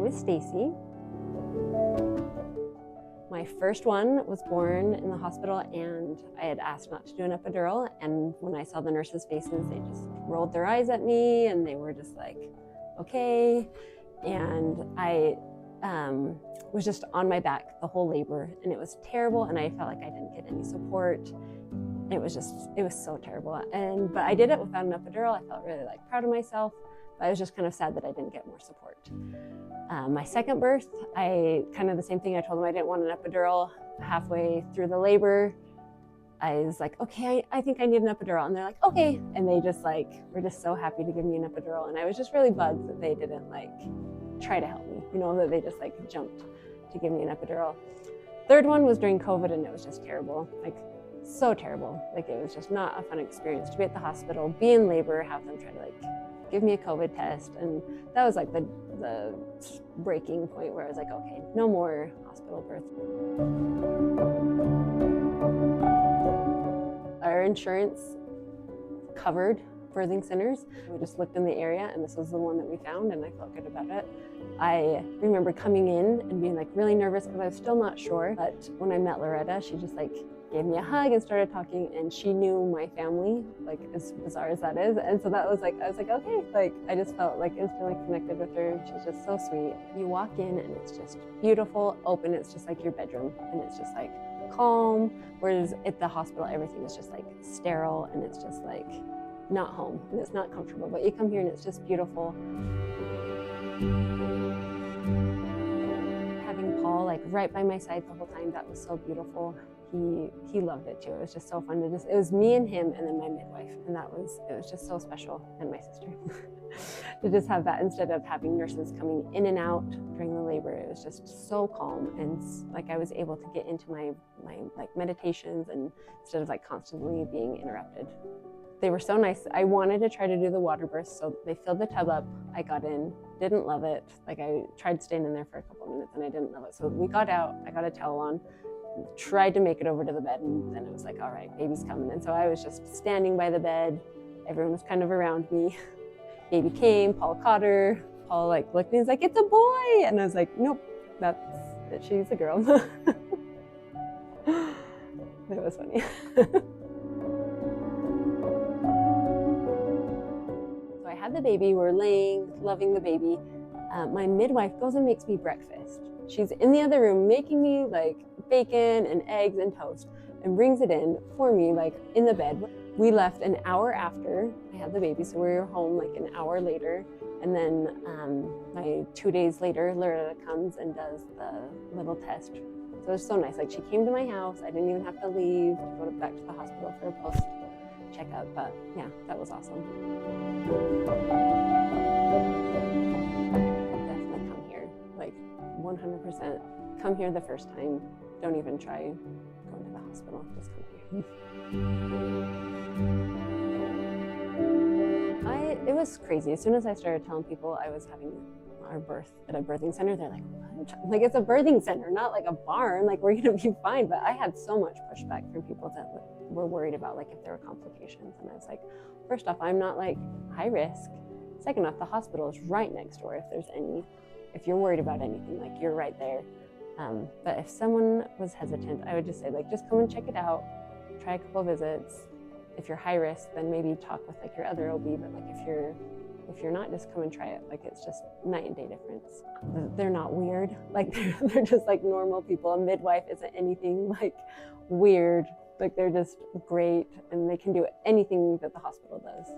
is Stacie. My first one was born in the hospital, and I had asked not to do an epidural, and when I saw the nurses' faces, they just rolled their eyes at me and they were just like, okay. And I was just on my back the whole labor, and it was terrible, and I felt like I didn't get any support. It was so terrible. But I did it without an epidural. I felt really proud of myself. But I was just kind of sad that I didn't get more support. My second birth, kind of the same thing. I told them I didn't want an epidural. Halfway through the labor, I was like, okay, I think I need an epidural. And they're like, okay. And they just were just so happy to give me an epidural. And I was just really bugged that they didn't try to help me, that they just jumped to give me an epidural. Third one was during COVID, and it was just terrible. So terrible. It was just not a fun experience to be at the hospital, be in labor, have them try to give me a COVID test. And that was the breaking point where I was like, okay, no more hospital birth. Our insurance covered birthing centers. We just looked in the area, and this was the one that we found, and I felt good about it. I remember coming in and being really nervous because I was still not sure. But when I met Loretta, she just gave me a hug and started talking, and she knew my family, as bizarre as that is. And so that was I was like, okay, I just felt instantly connected with her. She's just so sweet. You walk in and it's just beautiful, open. It's just your bedroom, and it's just calm. Whereas at the hospital, everything is just sterile, and it's just not home, and it's not comfortable. But you come here and it's just beautiful. Having Paul right by my side the whole time, that was so beautiful. He loved it too. It was just so fun to it was me and him, and then my midwife, and it was just so special, and my sister. To just have that instead of having nurses coming in and out during the labor. It was just so calm, and I was able to get into my meditations, and instead of constantly being interrupted. They were so nice. I wanted to try to do the water birth, so they filled the tub up. I got in, didn't love it. I tried staying in there for a couple of minutes, and I didn't love it. So we got out, I got a towel on, tried to make it over to the bed, and then it was all right, baby's coming. And so I was just standing by the bed. Everyone was kind of around me. Baby came, Paul caught her. Paul looked at me, he's like, it's a boy. And I was like, nope, she's a girl. It was funny. So I had the baby, we're laying, loving the baby. My midwife goes and makes me breakfast. She's in the other room making me bacon and eggs and toast, and brings it in for me in the bed. We left an hour after I had the baby, so we were home an hour later. And then 2 days later, Loretta comes and does the little test. So it was so nice. She came to my house. I didn't even have to leave to go back to the hospital for a post checkup. But yeah, that was awesome. Definitely come here, 100%. Come here the first time. Don't even try going to the hospital. Just come here. It was crazy. As soon as I started telling people I was having our birth at a birthing center, they're like, what? It's a birthing center, not a barn. We're gonna be fine. But I had so much pushback from people that were worried about if there were complications. And I was like, first off, I'm not high risk. Second off, the hospital is right next door. If you're worried about anything, you're right there. But if someone was hesitant, I would just say just come and check it out. Try a couple visits. If you're high risk, then maybe talk with your other OB. But if you're not, just come and try it. It's just night and day difference. They're not weird. They're just normal people. A midwife isn't anything weird. They're just great, and they can do anything that the hospital does.